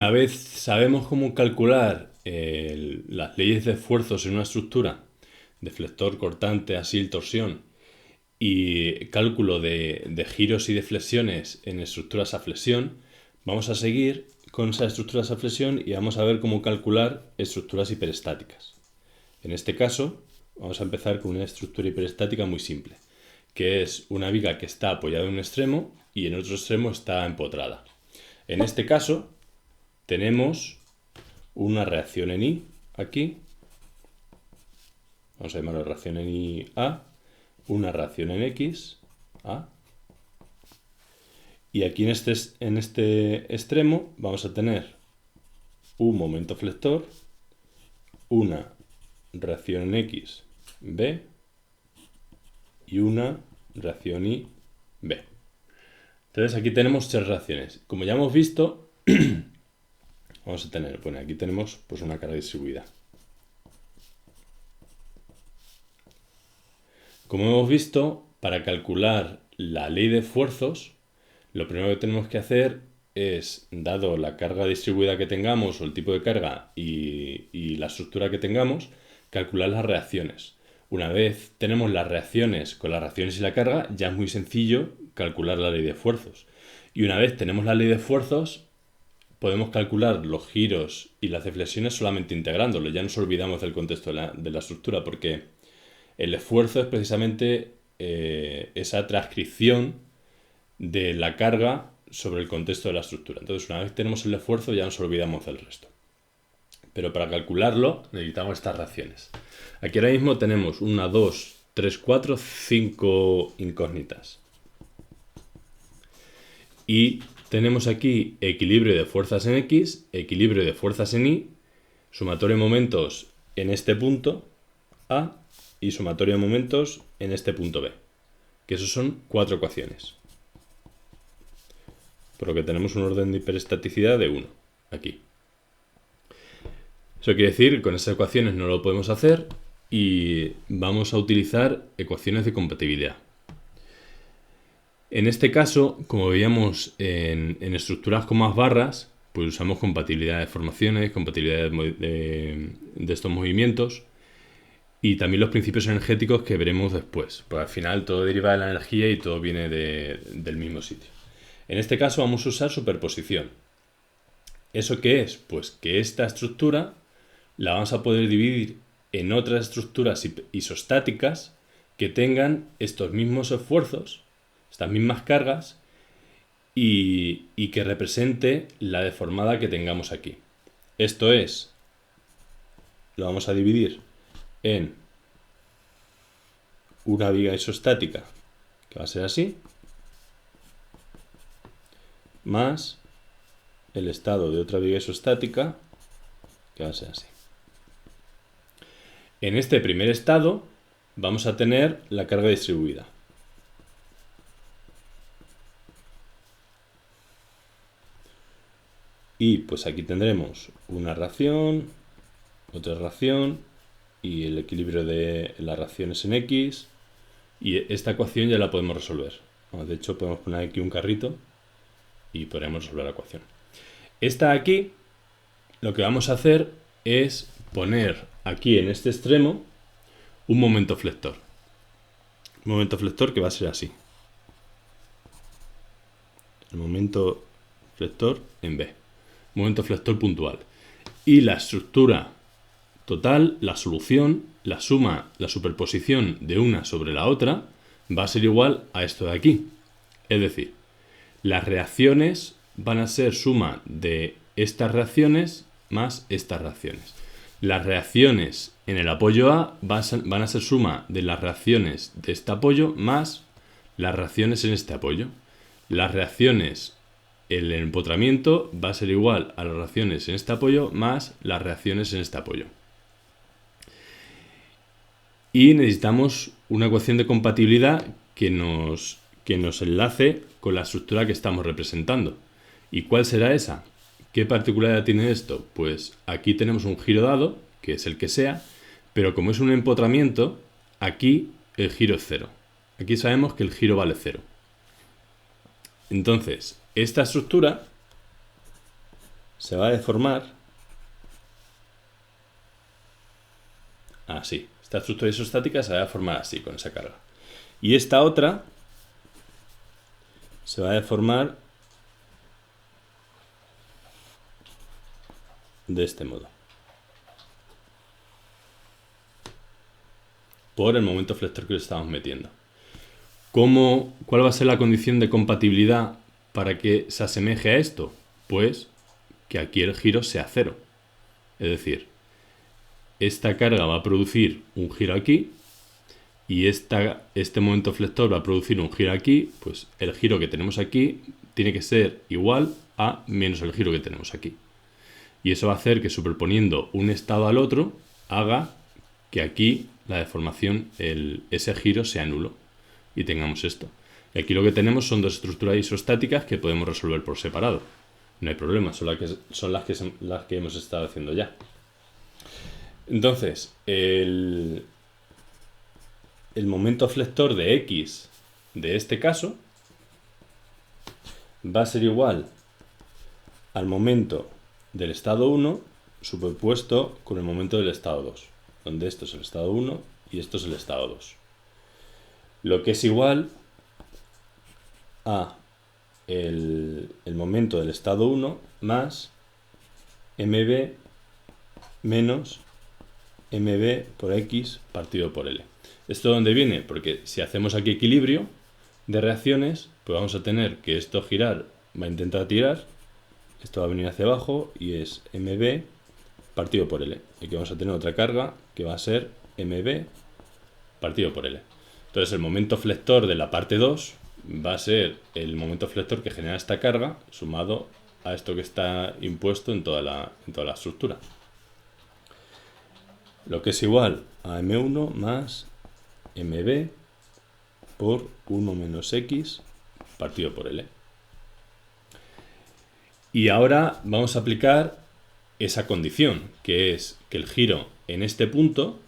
Una vez sabemos cómo calcular las leyes de esfuerzos en una estructura, deflector, cortante, asil, torsión, y cálculo de giros y de flexiones en estructuras a flexión, vamos a seguir con esas estructuras a flexión y vamos a ver cómo calcular estructuras hiperestáticas. En este caso, vamos a empezar con una estructura hiperestática muy simple, que es una viga que está apoyada en un extremo y en otro extremo está empotrada. En este caso, tenemos una reacción en I aquí, vamos a llamarlo reacción en I A, una reacción en X, A, y aquí en este extremo vamos a tener un momento flector, una reacción en X, B, y una reacción Y, B. Entonces aquí tenemos tres reacciones. Como ya hemos visto, vamos a tener, bueno, aquí tenemos pues una carga distribuida. Como hemos visto, para calcular la ley de esfuerzos, lo primero que tenemos que hacer es, dado la carga distribuida que tengamos o el tipo de carga y la estructura que tengamos, calcular las reacciones. Una vez tenemos las reacciones con las reacciones y la carga, ya es muy sencillo calcular la ley de esfuerzos. Y una vez tenemos la ley de esfuerzos, podemos calcular los giros y las deflexiones solamente integrándolo. Ya nos olvidamos del contexto de la estructura, porque el esfuerzo es precisamente esa transcripción de la carga sobre el contexto de la estructura. Entonces, una vez tenemos el esfuerzo, ya nos olvidamos del resto. Pero para calcularlo necesitamos estas reacciones. Aquí ahora mismo tenemos 1, 2, 3, 4, 5 incógnitas. Y tenemos aquí equilibrio de fuerzas en X, equilibrio de fuerzas en Y, sumatorio de momentos en este punto A y sumatorio de momentos en este punto B. Que esos son 4 ecuaciones. Por lo que tenemos un orden de hiperestaticidad de 1 aquí. Eso quiere decir que con esas ecuaciones no lo podemos hacer y vamos a utilizar ecuaciones de compatibilidad. En este caso, como veíamos en estructuras con más barras, pues usamos compatibilidad de formaciones, compatibilidad de estos movimientos y también los principios energéticos que veremos después, porque al final todo deriva de la energía y todo viene del mismo sitio. En este caso vamos a usar superposición. ¿Eso qué es? Pues que esta estructura la vamos a poder dividir en otras estructuras isostáticas que tengan estos mismos esfuerzos, estas mismas cargas y que represente la deformada que tengamos aquí. Esto es, lo vamos a dividir en una viga isostática, que va a ser así, más el estado de otra viga isostática, que va a ser así. En este primer estado vamos a tener la carga distribuida. Y pues aquí tendremos una reacción, otra reacción y el equilibrio de las reacciones en X. Y esta ecuación ya la podemos resolver. De hecho, podemos poner aquí un carrito y podremos resolver la ecuación. Esta aquí, lo que vamos a hacer es poner aquí en este extremo un momento flector. Un momento flector que va a ser así. El momento flector en B. Momento flector puntual. Y la estructura total, la solución, la suma, la superposición de una sobre la otra va a ser igual a esto de aquí. Es decir, las reacciones van a ser suma de estas reacciones más estas reacciones. Las reacciones en el apoyo A van a ser suma de las reacciones de este apoyo más las reacciones en este apoyo. Las reacciones el empotramiento va a ser igual a las reacciones en este apoyo más las reacciones en este apoyo. Y necesitamos una ecuación de compatibilidad que nos enlace con la estructura que estamos representando. ¿Y cuál será esa? ¿Qué particularidad tiene esto? Pues aquí tenemos un giro dado, que es el que sea, pero como es un empotramiento, aquí el giro es 0. Aquí sabemos que el giro vale 0. Entonces, esta estructura se va a deformar así. Esta estructura isostática se va a deformar así, con esa carga. Y esta otra se va a deformar de este modo, por el momento flector que le estamos metiendo. ¿Cuál va a ser la condición de compatibilidad para que se asemeje a esto? Pues que aquí el giro sea cero. Es decir, esta carga va a producir un giro aquí y este momento flector va a producir un giro aquí. Pues el giro que tenemos aquí tiene que ser igual a menos el giro que tenemos aquí. Y eso va a hacer que superponiendo un estado al otro haga que aquí la deformación, ese giro sea nulo y tengamos esto. Y aquí lo que tenemos son dos estructuras isostáticas que podemos resolver por separado. No hay problema, son las que hemos estado haciendo ya. Entonces, el momento flector de X de este caso va a ser igual al momento del estado 1 superpuesto con el momento del estado 2, donde esto es el estado 1 y esto es el estado 2. Lo que es igual a el momento del estado 1 más mb menos mb por x partido por L. ¿Esto de dónde viene? Porque si hacemos aquí equilibrio de reacciones, pues vamos a tener que esto girar, va a intentar tirar, esto va a venir hacia abajo y es mb partido por L. Aquí vamos a tener otra carga que va a ser mb partido por L. Entonces el momento flector de la parte 2 va a ser el momento flector que genera esta carga sumado a esto que está impuesto en toda la estructura. Lo que es igual a m1 más mb por 1 menos x partido por L. Y ahora vamos a aplicar esa condición, que es que el giro en este punto,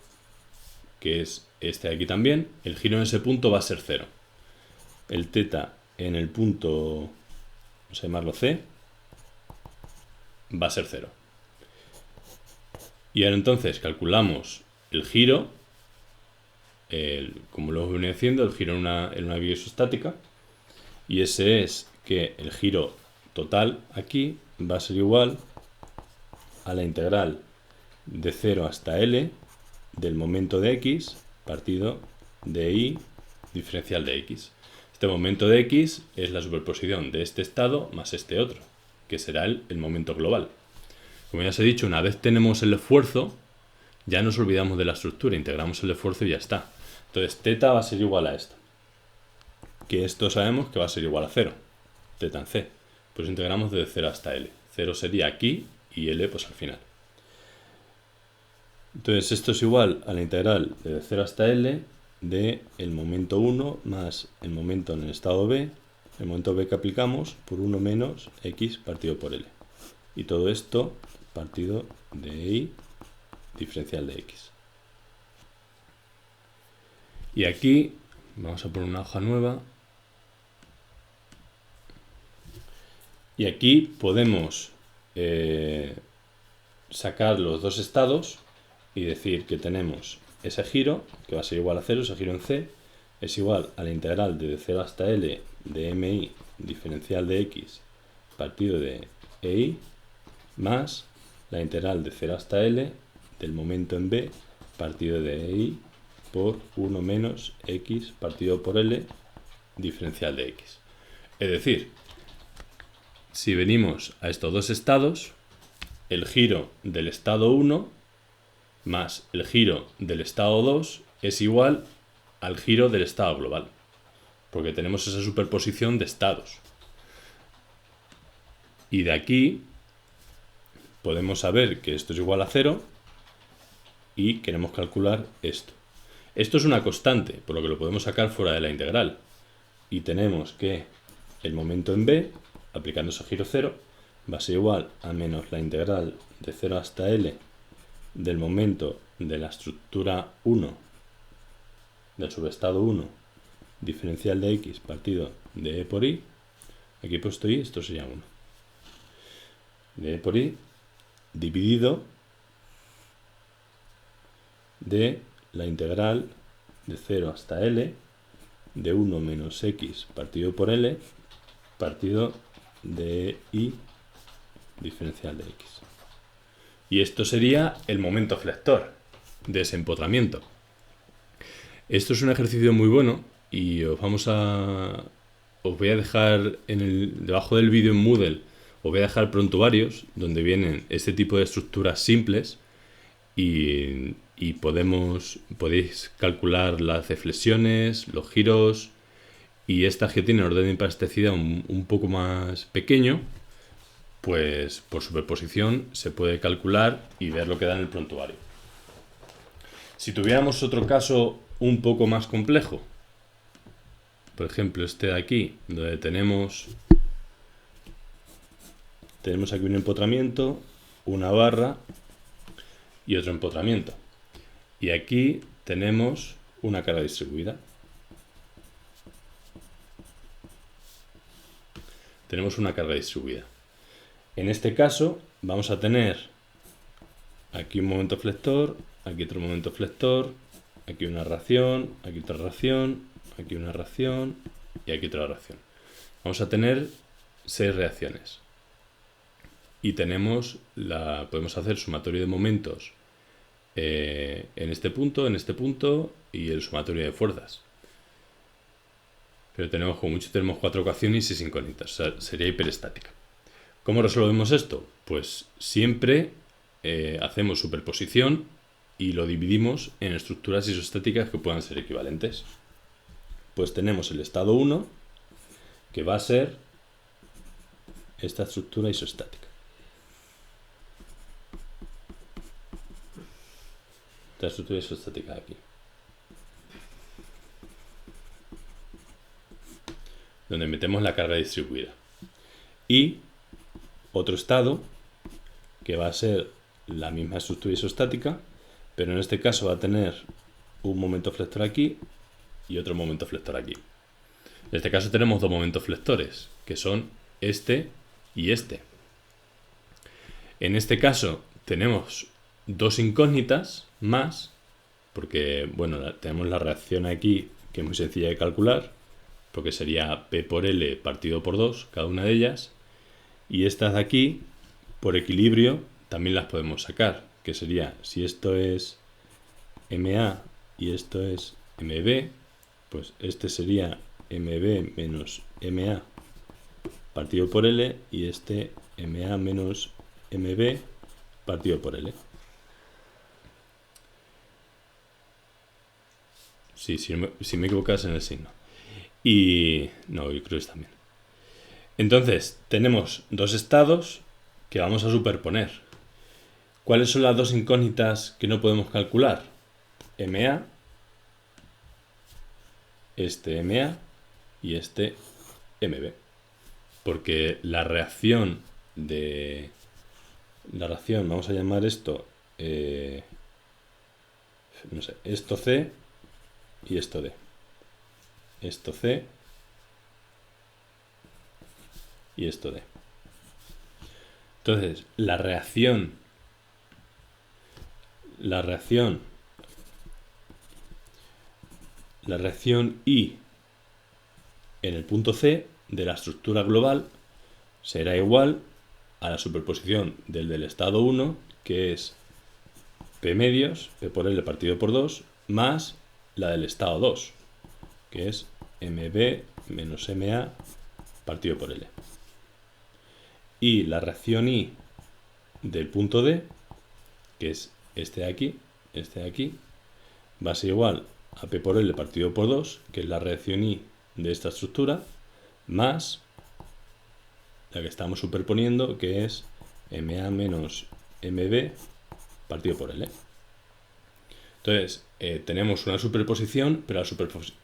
que es este de aquí también, el giro en ese punto va a ser 0. El θ en el punto, vamos a llamarlo C, va a ser 0. Y ahora entonces calculamos el giro, como lo hemos venido haciendo, el giro en una vía isostática, y ese es que el giro total aquí va a ser igual a la integral de 0 hasta L del momento de x partido de y diferencial de x. Este momento de x es la superposición de este estado más este otro, que será el momento global. Como ya os he dicho, una vez tenemos el esfuerzo, ya nos olvidamos de la estructura, integramos el esfuerzo y ya está. Entonces, θ va a ser igual a esto. Que esto sabemos que va a ser igual a 0, θ en c. Pues integramos desde 0 hasta L. 0 sería aquí y L pues al final. Entonces esto es igual a la integral de 0 hasta L de el momento 1 más el momento en el estado B, el momento B que aplicamos por 1 menos x partido por L. Y todo esto partido de y diferencial de x. Y aquí vamos a poner una hoja nueva. Y aquí podemos sacar los dos estados y decir que tenemos ese giro, que va a ser igual a 0, ese giro en C, es igual a la integral de 0 hasta L de mi diferencial de x partido de EI más la integral de 0 hasta L del momento en B partido de EI por 1 menos x partido por L diferencial de x. Es decir, si venimos a estos dos estados, el giro del estado 1 más el giro del estado 2 es igual al giro del estado global, porque tenemos esa superposición de estados. Y de aquí podemos saber que esto es igual a 0 y queremos calcular esto. Esto es una constante, por lo que lo podemos sacar fuera de la integral. Y tenemos que el momento en B, aplicando ese giro 0, va a ser igual a menos la integral de 0 hasta L del momento de la estructura 1, del subestado 1, diferencial de x partido de E por y. Aquí he puesto y, esto sería 1. de por i dividido de la integral de 0 hasta L de 1 menos x partido por L partido de i diferencial de x. Y esto sería el momento flector de ese empotramiento. Esto es un ejercicio muy bueno y os voy a dejar debajo del vídeo en Moodle, os voy a dejar prontuarios donde vienen este tipo de estructuras simples y podéis calcular las deflexiones, los giros y estas que tienen orden de hiperplasticidad un poco más pequeño, pues por superposición se puede calcular y ver lo que da en el prontuario. Si tuviéramos otro caso un poco más complejo, por ejemplo este de aquí, donde tenemos aquí un empotramiento, una barra y otro empotramiento. Y aquí tenemos una carga distribuida. Tenemos una carga distribuida. En este caso vamos a tener aquí un momento flector, aquí otro momento flector, aquí una reacción, aquí otra reacción, aquí una reacción y aquí otra reacción. Vamos a tener 6 reacciones. Y podemos hacer sumatorio de momentos en este punto y el sumatorio de fuerzas. Pero tenemos 4 ecuaciones y 6 incógnitas, o sea, sería hiperestática. ¿Cómo resolvemos esto? Pues siempre hacemos superposición y lo dividimos en estructuras isostáticas que puedan ser equivalentes. Pues tenemos el estado 1, que va a ser esta estructura isostática. Esta estructura isostática de aquí. Donde metemos la carga distribuida. Y otro estado, que va a ser la misma estructura isostática, pero en este caso va a tener un momento flector aquí y otro momento flector aquí. En este caso tenemos 2 momentos flectores, que son este y este. En este caso tenemos 2 incógnitas más, porque bueno, tenemos la reacción aquí, que es muy sencilla de calcular, porque sería P por L partido por 2, cada una de ellas, y estas de aquí, por equilibrio, también las podemos sacar, que sería, si esto es MA y esto es MB, pues este sería MB menos MA partido por L y este MA menos MB partido por L. Sí, si me equivocas en el signo. Y no, yo creo que también. Entonces, tenemos 2 estados que vamos a superponer. ¿Cuáles son las 2 incógnitas que no podemos calcular? MA, este MA y este MB. Porque la reacción, vamos a llamar esto, no sé, esto C y esto D. Esto C y esto D. Entonces, la reacción I en el punto C de la estructura global será igual a la superposición del estado 1, que es P medios, P por L partido por 2, más la del estado 2, que es MB menos MA partido por L. Y la reacción I del punto D, que es este de aquí, va a ser igual a P por L partido por 2, que es la reacción I de esta estructura, más la que estamos superponiendo, que es MA menos MB partido por L. Entonces, tenemos una superposición, pero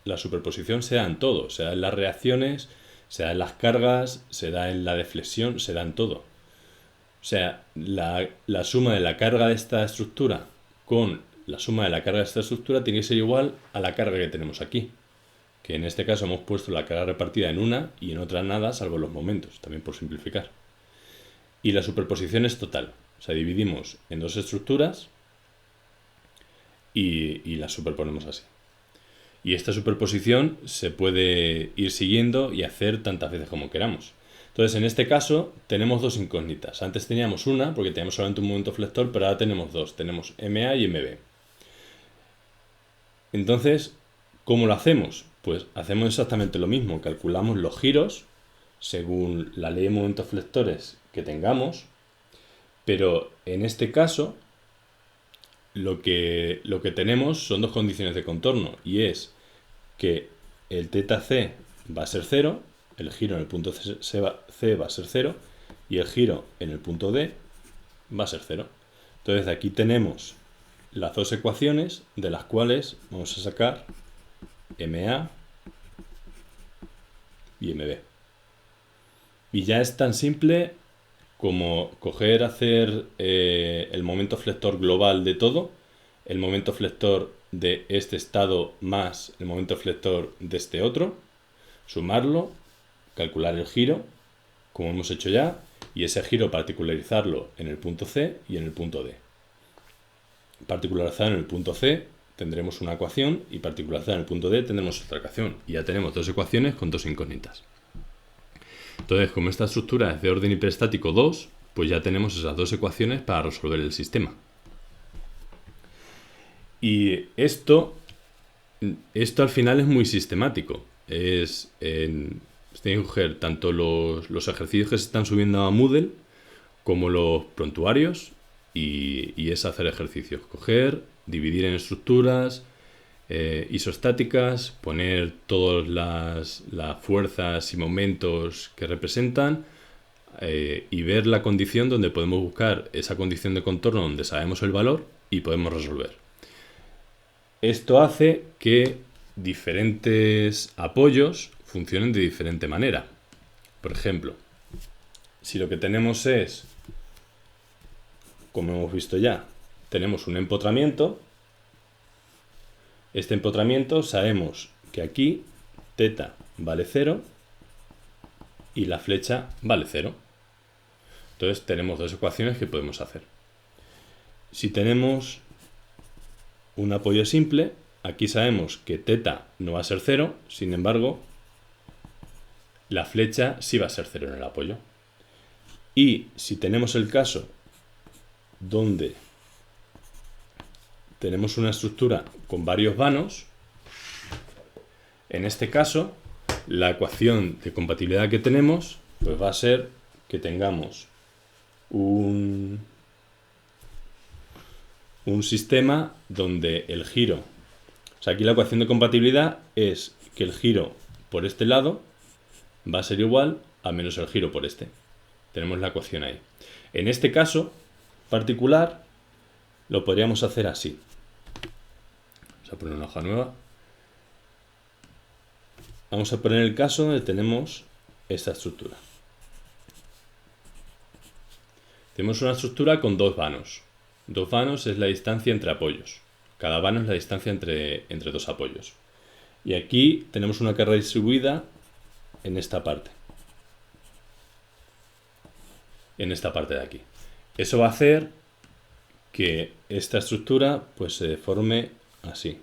la superposición se da en todo, se da en las reacciones, se da en las cargas, se da en la deflexión, se da en todo. O sea, la suma de la carga de esta estructura con la suma de la carga de esta estructura tiene que ser igual a la carga que tenemos aquí. Que en este caso hemos puesto la carga repartida en una y en otra nada, salvo los momentos, también por simplificar. y la superposición es total. O sea, dividimos en dos estructuras y las superponemos así. Y esta superposición se puede ir siguiendo y hacer tantas veces como queramos. Entonces, en este caso, tenemos dos incógnitas. Antes teníamos una, porque teníamos solamente un momento flector, pero ahora tenemos dos. Tenemos MA y MB. Entonces, ¿cómo lo hacemos? Pues hacemos exactamente lo mismo. Calculamos los giros según la ley de momentos flectores que tengamos, pero en este caso lo que tenemos son dos condiciones de contorno, y es que el θc va a ser 0, el giro en el punto C va a ser 0 y el giro en el punto D va a ser 0. Entonces aquí tenemos las dos ecuaciones de las cuales vamos a sacar MA y MB. Y ya es tan simple como hacer el momento flector global de todo, el momento flector de este estado más el momento flector de este otro, sumarlo, calcular el giro, como hemos hecho ya, y ese giro particularizarlo en el punto C y en el punto D. Particularizado en el punto C tendremos una ecuación y particularizado en el punto D tendremos otra ecuación. Y ya tenemos dos ecuaciones con dos incógnitas. Entonces, como esta estructura es de orden hiperestático 2, pues ya tenemos esas dos ecuaciones para resolver el sistema. Y esto al final es muy sistemático. Tiene que coger tanto los ejercicios que se están subiendo a Moodle como los prontuarios y es hacer ejercicios. Coger, dividir en estructuras isostáticas, poner todas las fuerzas y momentos que representan y ver la condición donde podemos buscar esa condición de contorno donde sabemos el valor y podemos resolver. Esto hace que diferentes apoyos funcionen de diferente manera. Por ejemplo, si lo que tenemos es, como hemos visto ya, tenemos un empotramiento. Este empotramiento sabemos que aquí θ vale 0 y la flecha vale 0. Entonces tenemos dos ecuaciones que podemos hacer. Si tenemos un apoyo simple, aquí sabemos que θ no va a ser 0, sin embargo, la flecha sí va a ser 0 en el apoyo. Y si tenemos el caso donde tenemos una estructura con varios vanos, en este caso, la ecuación de compatibilidad que tenemos pues va a ser que tengamos un sistema donde el giro, o sea, aquí la ecuación de compatibilidad es que el giro por este lado va a ser igual a menos el giro por este. Tenemos la ecuación ahí. En este caso particular lo podríamos hacer así. Vamos a poner una hoja nueva. Vamos a poner el caso donde tenemos esta estructura. Tenemos una estructura con dos vanos. Dos vanos es la distancia entre apoyos. Cada vano es la distancia entre dos apoyos. Y aquí tenemos una carga distribuida en esta parte. En esta parte de aquí. Eso va a hacer que esta estructura pues se deforme así.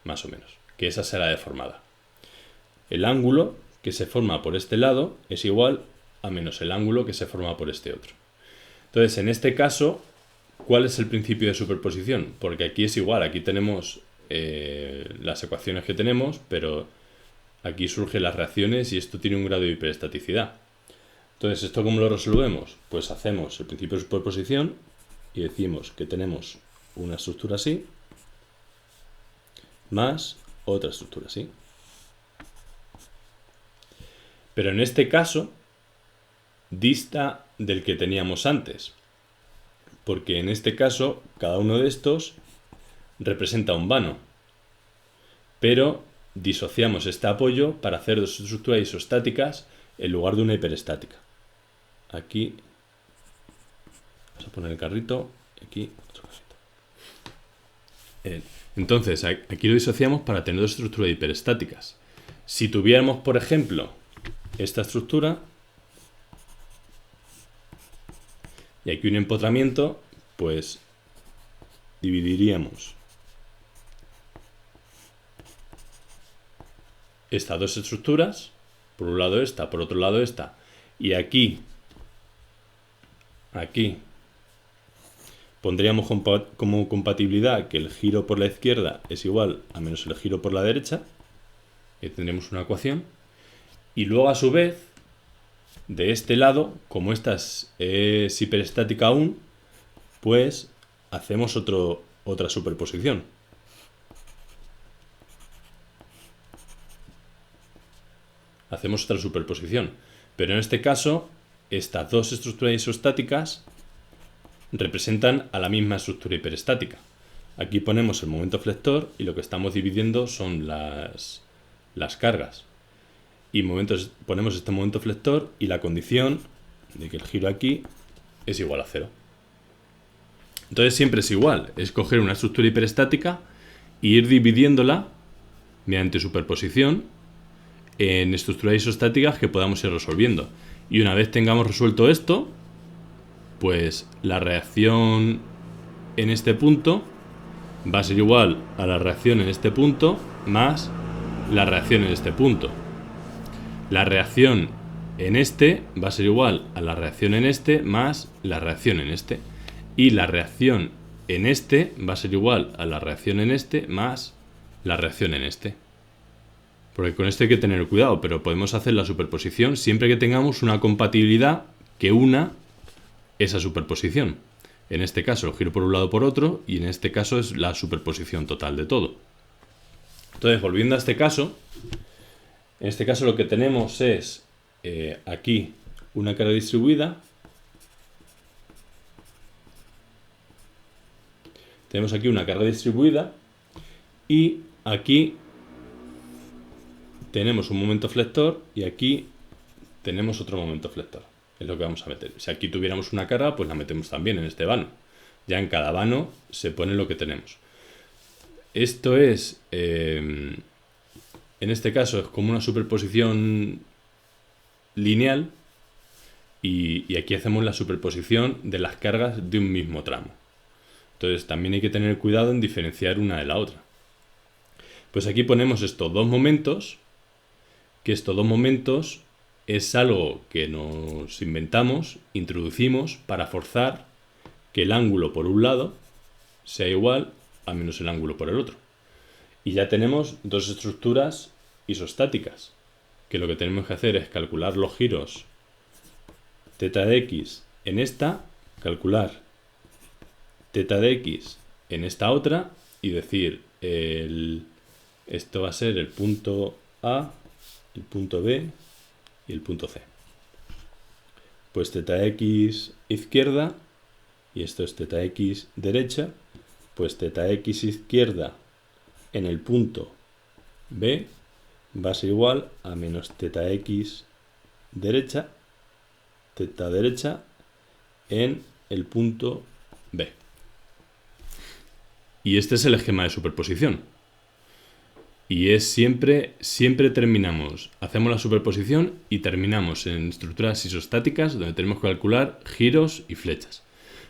Más o menos. Que esa será deformada. El ángulo que se forma por este lado es igual a menos el ángulo que se forma por este otro. Entonces, en este caso, ¿cuál es el principio de superposición? Porque aquí es igual, aquí tenemos las ecuaciones que tenemos, pero aquí surgen las reacciones y esto tiene un grado de hiperestaticidad. Entonces, ¿esto cómo lo resolvemos? Pues hacemos el principio de superposición y decimos que tenemos una estructura así más otra estructura así. Pero en este caso dista del que teníamos antes, porque en este caso cada uno de estos representa un vano, pero disociamos este apoyo para hacer dos estructuras isostáticas en lugar de una hiperestática. Aquí vamos a poner el carrito, aquí otro carrito. Entonces aquí lo disociamos para tener dos estructuras hiperestáticas. Si tuviéramos, por ejemplo, esta estructura y aquí un empotramiento, pues dividiríamos estas dos estructuras, por un lado esta, por otro lado esta, y aquí pondríamos como compatibilidad que el giro por la izquierda es igual a menos el giro por la derecha, y tendremos una ecuación, y luego a su vez, de este lado, como esta es hiperestática aún, pues hacemos otra superposición. Hacemos otra superposición. Pero en este caso, estas dos estructuras isostáticas representan a la misma estructura hiperestática. Aquí ponemos el momento flector y lo que estamos dividiendo son las cargas. Y ponemos este momento flector y la condición de que el giro aquí es igual a 0. Entonces siempre es igual, es coger una estructura hiperestática e ir dividiéndola mediante superposición en estructuras isostáticas que podamos ir resolviendo. Y una vez tengamos resuelto esto, pues la reacción en este punto va a ser igual a la reacción en este punto más la reacción en este punto. La reacción en este va a ser igual a la reacción en este más la reacción en este. Y la reacción en este va a ser igual a la reacción en este más la reacción en este. Porque con esto hay que tener cuidado, pero podemos hacer la superposición siempre que tengamos una compatibilidad que una esa superposición. En este caso el giro por un lado o por otro, y en este caso es la superposición total de todo. Entonces, volviendo a este caso, en este caso lo que tenemos es aquí una carga distribuida. Tenemos aquí una carga distribuida y aquí tenemos un momento flector y aquí tenemos otro momento flector. Es lo que vamos a meter. Si aquí tuviéramos una carga, pues la metemos también en este vano. Ya en cada vano se pone lo que tenemos. Esto es, en este caso, es como una superposición lineal y aquí hacemos la superposición de las cargas de un mismo tramo. Entonces también hay que tener cuidado en diferenciar una de la otra. Pues aquí ponemos estos dos momentos, que estos dos momentos es algo que nos inventamos, introducimos para forzar que el ángulo por un lado sea igual a menos el ángulo por el otro. Y ya tenemos dos estructuras isostáticas, que lo que tenemos que hacer es calcular los giros θ de x en esta, calcular θ de x en esta otra y decir esto va a ser el punto A, el punto B y el punto C. Pues θx izquierda y esto es θx derecha, pues θx izquierda en el punto B va a ser igual a menos θx derecha, θ derecha en el punto B. Y este es el esquema de superposición. Y es siempre terminamos, hacemos la superposición y terminamos en estructuras isostáticas donde tenemos que calcular giros y flechas.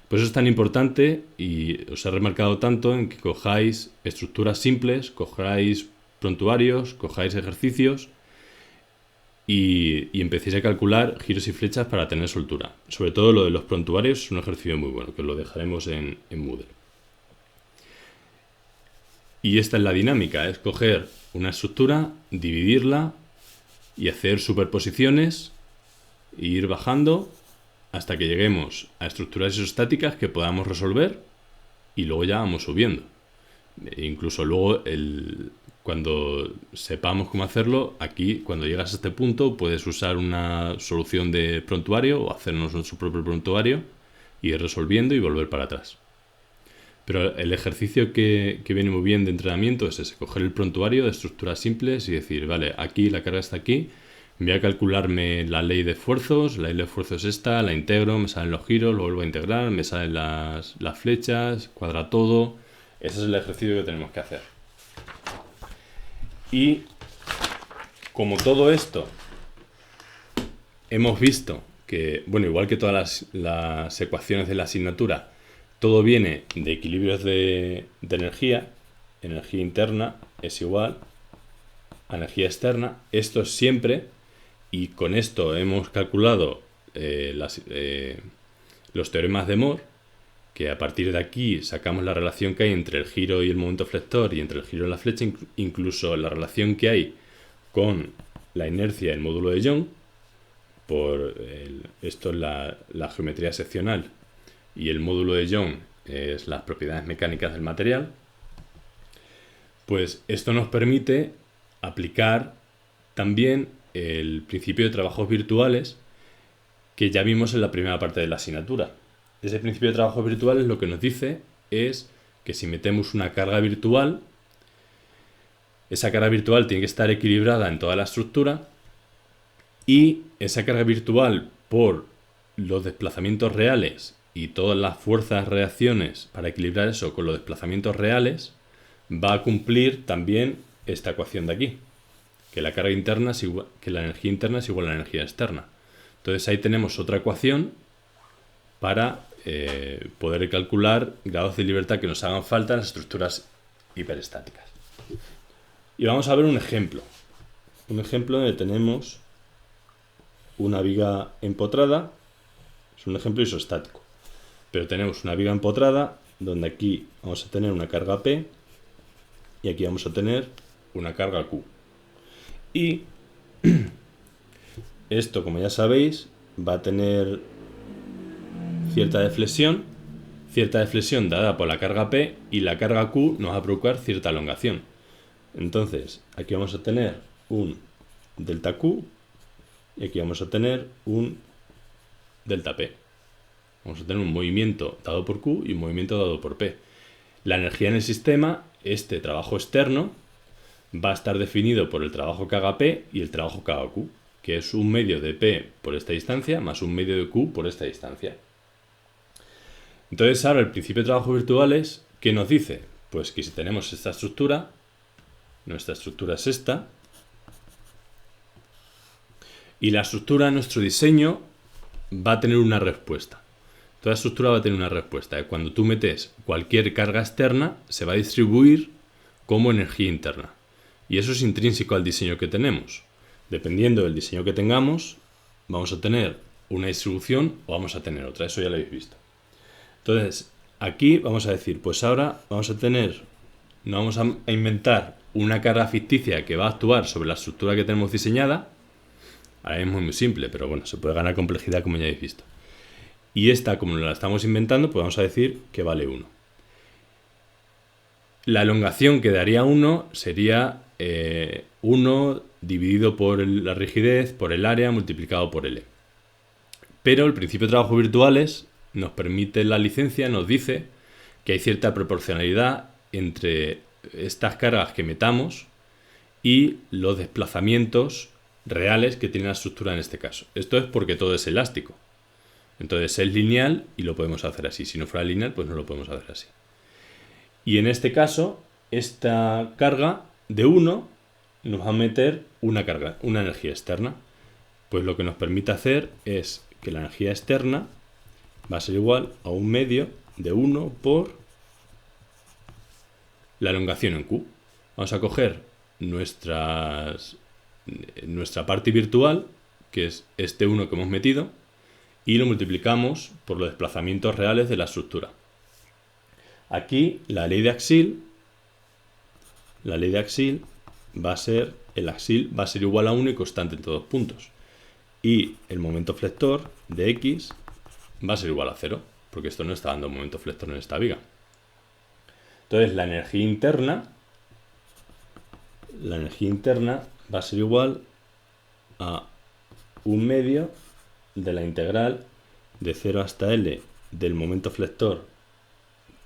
Por eso es tan importante y os he remarcado tanto en que cojáis estructuras simples, cojáis prontuarios, cojáis ejercicios y empecéis a calcular giros y flechas para tener soltura. Sobre todo lo de los prontuarios es un ejercicio muy bueno, que lo dejaremos en Moodle. Y esta es la dinámica, es coger una estructura, dividirla y hacer superposiciones e ir bajando hasta que lleguemos a estructuras isostáticas que podamos resolver y luego ya vamos subiendo. E incluso luego, cuando sepamos cómo hacerlo, aquí cuando llegas a este punto puedes usar una solución de prontuario o hacernos su propio prontuario, ir resolviendo y volver para atrás. Pero el ejercicio que viene muy bien de entrenamiento es ese, coger el prontuario de estructuras simples y decir, vale, aquí la carga está aquí, voy a calcularme la ley de esfuerzos, la ley de esfuerzos es esta, la integro, me salen los giros, lo vuelvo a integrar, me salen las flechas, cuadra todo. Ese es el ejercicio que tenemos que hacer. Y como todo esto hemos visto que, bueno, igual que todas las ecuaciones de la asignatura, todo viene de equilibrios de energía. Energía interna es igual a energía externa. Esto es siempre, y con esto hemos calculado los teoremas de Moore, que a partir de aquí sacamos la relación que hay entre el giro y el momento flector y entre el giro y la flecha, incluso la relación que hay con la inercia y el módulo de Young. Esto es la geometría seccional y el módulo de Young es las propiedades mecánicas del material. Pues esto nos permite aplicar también el principio de trabajos virtuales que ya vimos en la primera parte de la asignatura. Ese principio de trabajos virtuales lo que nos dice es que si metemos una carga virtual, esa carga virtual tiene que estar equilibrada en toda la estructura, y esa carga virtual, por los desplazamientos reales y todas las fuerzas, reacciones para equilibrar eso con los desplazamientos reales, va a cumplir también esta ecuación de aquí, que la carga interna es igual, que la energía interna es igual a la energía externa. Entonces ahí tenemos otra ecuación para poder calcular grados de libertad que nos hagan falta en las estructuras hiperestáticas. Y vamos a ver un ejemplo. Un ejemplo donde tenemos una viga empotrada. Es un ejemplo isostático. Pero tenemos una viga empotrada donde aquí vamos a tener una carga P y aquí vamos a tener una carga Q. Y esto, como ya sabéis, va a tener cierta deflexión dada por la carga P, y la carga Q nos va a provocar cierta elongación. Entonces, aquí vamos a tener un delta Q y aquí vamos a tener un delta P. Vamos a tener un movimiento dado por Q y un movimiento dado por P. La energía en el sistema, este trabajo externo, va a estar definido por el trabajo que haga P y el trabajo que haga Q, que es un medio de P por esta distancia más un medio de Q por esta distancia. Entonces ahora el principio de trabajos virtuales, ¿qué nos dice? Pues que si tenemos esta estructura, nuestra estructura es esta, y la estructura de nuestro diseño va a tener una respuesta. Toda estructura va a tener una respuesta. Cuando tú metes cualquier carga externa, se va a distribuir como energía interna. Y eso es intrínseco al diseño que tenemos. Dependiendo del diseño que tengamos, vamos a tener una distribución o vamos a tener otra. Eso ya lo habéis visto. Entonces, aquí vamos a decir, pues ahora vamos a tener, no vamos a inventar una carga ficticia que va a actuar sobre la estructura que tenemos diseñada. Ahora mismo es muy simple, pero bueno, se puede ganar complejidad, como ya habéis visto. Y esta, como la estamos inventando, pues vamos a decir que vale 1. La elongación que daría 1 sería 1 dividido por la rigidez, por el área, multiplicado por L. Pero el principio de trabajos virtuales nos permite, la licencia nos dice que hay cierta proporcionalidad entre estas cargas que metamos y los desplazamientos reales que tiene la estructura en este caso. Esto es porque todo es elástico. Entonces es lineal y lo podemos hacer así. Si no fuera lineal, pues no lo podemos hacer así. Y en este caso, esta carga de 1 nos va a meter una energía externa. Pues lo que nos permite hacer es que la energía externa va a ser igual a un medio de 1 por la elongación en Q. Vamos a coger nuestra parte virtual, que es este 1 que hemos metido, y lo multiplicamos por los desplazamientos reales de la estructura. Aquí la ley de Axil va a ser, el Axil va a ser igual a 1 y constante en todos puntos. Y el momento flector de X va a ser igual a 0, porque esto no está dando momento flector en esta viga. Entonces la energía interna va a ser igual a un medio de la integral de 0 hasta L del momento flector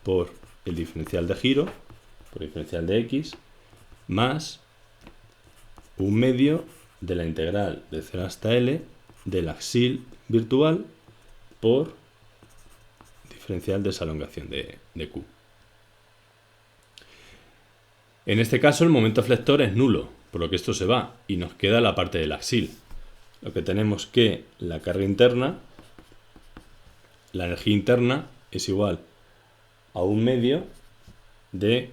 por el diferencial de giro, por el diferencial de X, más un medio de la integral de 0 hasta L del axil virtual por diferencial de esa elongación de Q. En este caso el momento flector es nulo, por lo que esto se va y nos queda la parte del axil. lo que tenemos que la carga interna, la energía interna es igual a 1/2 de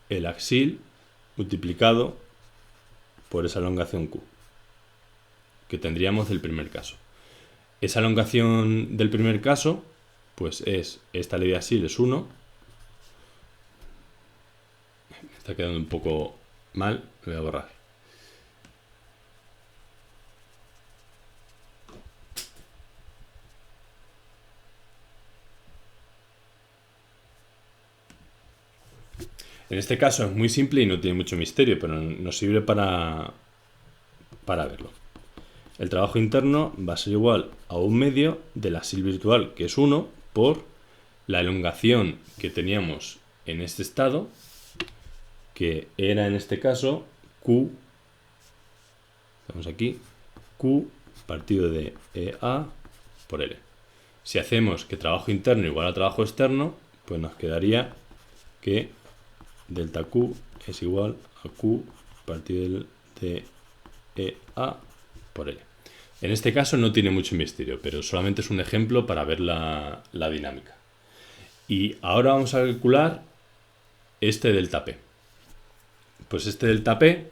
el axil multiplicado por esa elongación Q que tendríamos del primer caso. Esa elongación del primer caso, pues es esta ley de axil es 1. Me está quedando un poco mal, lo voy a borrar. En este caso es muy simple y no tiene mucho misterio, pero nos sirve para verlo. El trabajo interno va a ser igual a 1/2 del axil virtual, que es 1, por la elongación que teníamos en este estado, que era en este caso Q, estamos aquí, Q partido de EA por L. Si hacemos que trabajo interno igual a trabajo externo, pues nos quedaría que delta Q es igual a Q partido de EA por L. En este caso no tiene mucho misterio, pero solamente es un ejemplo para ver la dinámica. Y ahora vamos a calcular este delta P. Pues este delta P,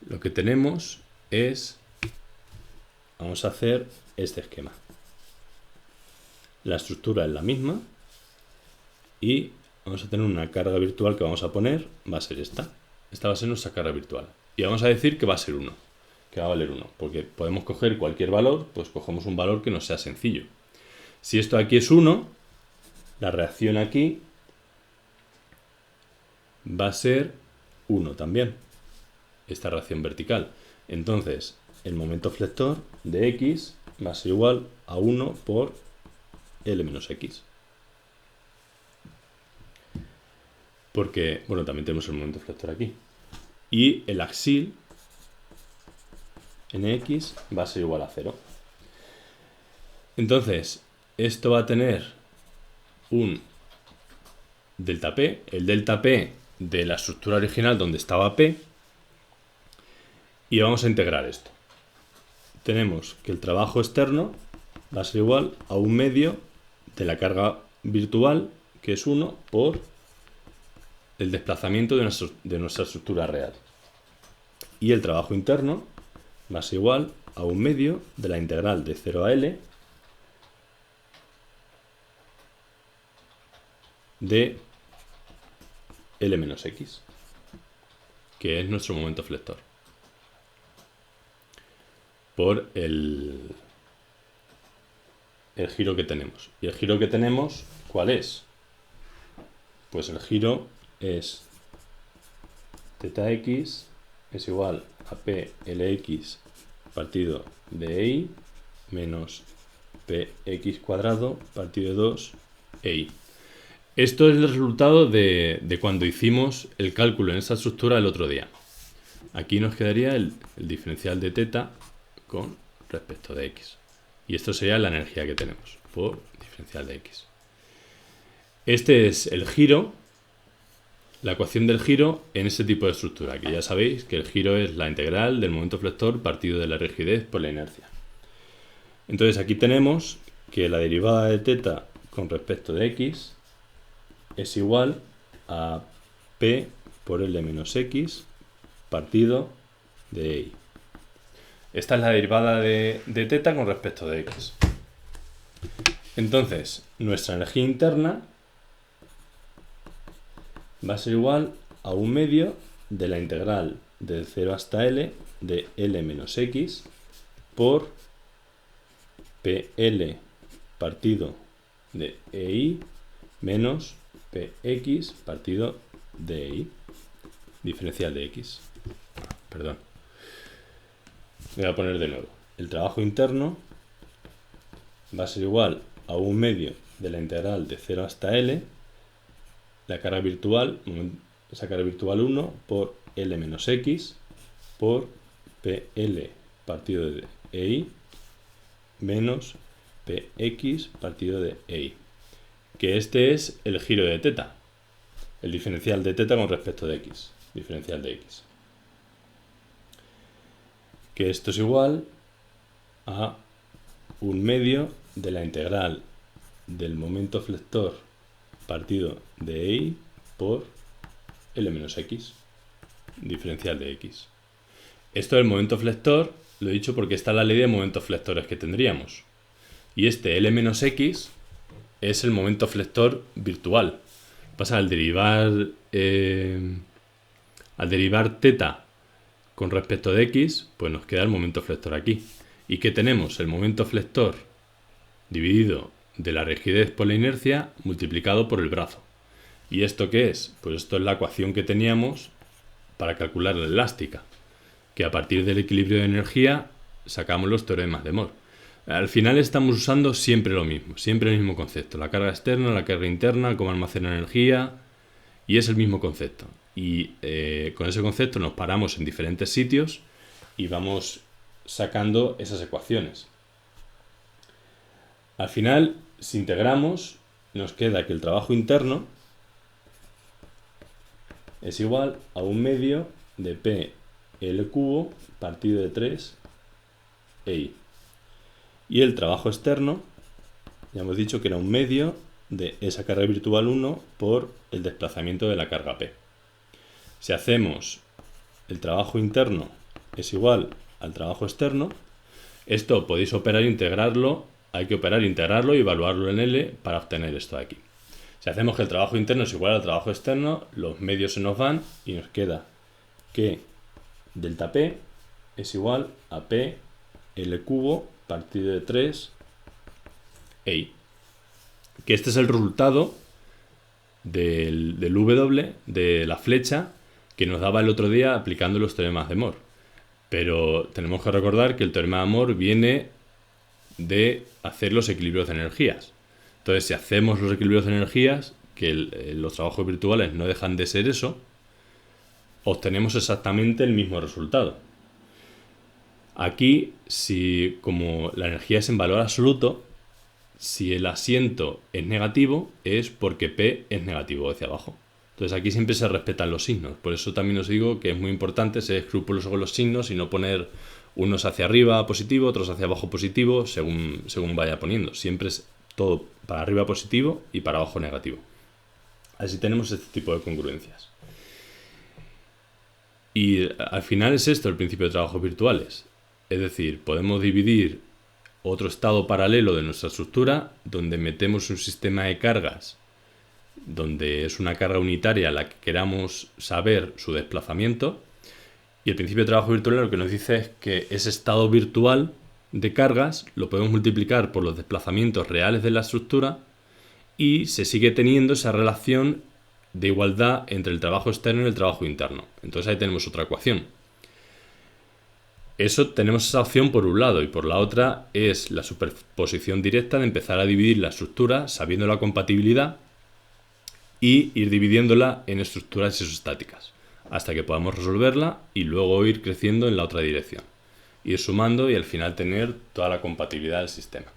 lo que tenemos es, vamos a hacer este esquema. La estructura es la misma y vamos a tener una carga virtual que vamos a poner, va a ser esta. Esta va a ser nuestra carga virtual. Y vamos a decir que va a ser 1, que va a valer 1, porque podemos coger cualquier valor, pues cogemos un valor que nos sea sencillo. Si esto aquí es 1, la reacción aquí va a ser 1 también, esta reacción vertical. Entonces, el momento flector de X va a ser igual a 1 por L menos X. Porque, bueno, también tenemos el momento flector aquí. Y el axil nx va a ser igual a 0. Entonces, esto va a tener un delta P, el delta P de la estructura original donde estaba P, y vamos a integrar esto. Tenemos que el trabajo externo va a ser igual a 1/2 de la carga virtual, que es 1, por el desplazamiento de nuestra estructura real. Y el trabajo interno va a ser igual a 1/2 de la integral de 0 a L de L menos X, que es nuestro momento flector, por el giro que tenemos. ¿Y el giro que tenemos cuál es? Pues el giro es θ x es igual a PLX partido de EI menos PX cuadrado partido de 2 EI. Esto es el resultado de cuando hicimos el cálculo en esta estructura el otro día. Aquí nos quedaría el diferencial de θ con respecto de x. Y esto sería la energía que tenemos por diferencial de x. Este es el giro, la ecuación del giro en este tipo de estructura, que ya sabéis que el giro es la integral del momento flector partido de la rigidez por la inercia. Entonces aquí tenemos que la derivada de θ con respecto de x es igual a P por L menos X partido de I. Esta es la derivada de θ con respecto de x. Entonces, nuestra energía interna va a ser igual a 1/2 de la integral de 0 hasta L de L menos X por PL partido de EI menos PX partido de EI, diferencial de X. Perdón. Voy a poner de nuevo. El trabajo interno va a ser igual a 1/2 de la integral de 0 hasta L, la carga virtual, esa carga virtual 1, por L menos X, por PL partido de EI, menos PX partido de EI. Que este es el giro de θ, el diferencial de θ con respecto de x, diferencial de x. que esto es igual a 1/2 de la integral del momento flector partido de I por L menos X, diferencial de X. Esto del momento flector lo he dicho porque está la ley de momentos flectores que tendríamos. Y este L menos X es el momento flector virtual. Pasa al derivar θ con respecto de X, pues nos queda el momento flector aquí. ¿Y qué tenemos? El momento flector dividido de la rigidez por la inercia multiplicado por el brazo. ¿Y esto qué es? Pues esto es la ecuación que teníamos para calcular la elástica, que a partir del equilibrio de energía sacamos los teoremas de Moore. Al final estamos usando siempre lo mismo, siempre el mismo concepto. La carga externa, la carga interna, cómo almacena energía, y es el mismo concepto. Y con ese concepto nos paramos en diferentes sitios y vamos sacando esas ecuaciones. Al final, si integramos, nos queda que el trabajo interno es igual a 1/2 de P L cubo partido de 3 EI. Y el trabajo externo, ya hemos dicho que era 1/2 de esa carga virtual 1 por el desplazamiento de la carga P. Si hacemos el trabajo interno es igual al trabajo externo, esto podéis operar e integrarlo, hay que operar, integrarlo y evaluarlo en L para obtener esto de aquí. Si hacemos que el trabajo interno es igual al trabajo externo, los medios se nos van y nos queda que delta P es igual a P L cubo partido de 3 EI. Que este es el resultado del W, de la flecha, que nos daba el otro día aplicando los teoremas de Moore. Pero tenemos que recordar que el teorema de Moore viene de hacer los equilibrios de energías. Entonces, si hacemos los equilibrios de energías, que los trabajos virtuales no dejan de ser eso, obtenemos exactamente el mismo resultado. Aquí, si como la energía es en valor absoluto, si el asiento es negativo, es porque P es negativo hacia abajo. Entonces aquí siempre se respetan los signos. Por eso también os digo que es muy importante ser escrupuloso con los signos y no poner unos hacia arriba positivo, otros hacia abajo positivo, según vaya poniendo. Siempre es todo para arriba positivo y para abajo negativo. Así tenemos este tipo de congruencias. Y al final es esto el principio de trabajos virtuales. Es decir, podemos dividir otro estado paralelo de nuestra estructura donde metemos un sistema de cargas donde es una carga unitaria la que queramos saber su desplazamiento, y el principio de trabajo virtual lo que nos dice es que ese estado virtual de cargas lo podemos multiplicar por los desplazamientos reales de la estructura y se sigue teniendo esa relación de igualdad entre el trabajo externo y el trabajo interno. Entonces ahí tenemos otra ecuación. Eso tenemos esa opción por un lado, y por la otra es la superposición directa de empezar a dividir la estructura sabiendo la compatibilidad y ir dividiéndola en estructuras isostáticas hasta que podamos resolverla y luego ir creciendo en la otra dirección, ir sumando y al final tener toda la compatibilidad del sistema.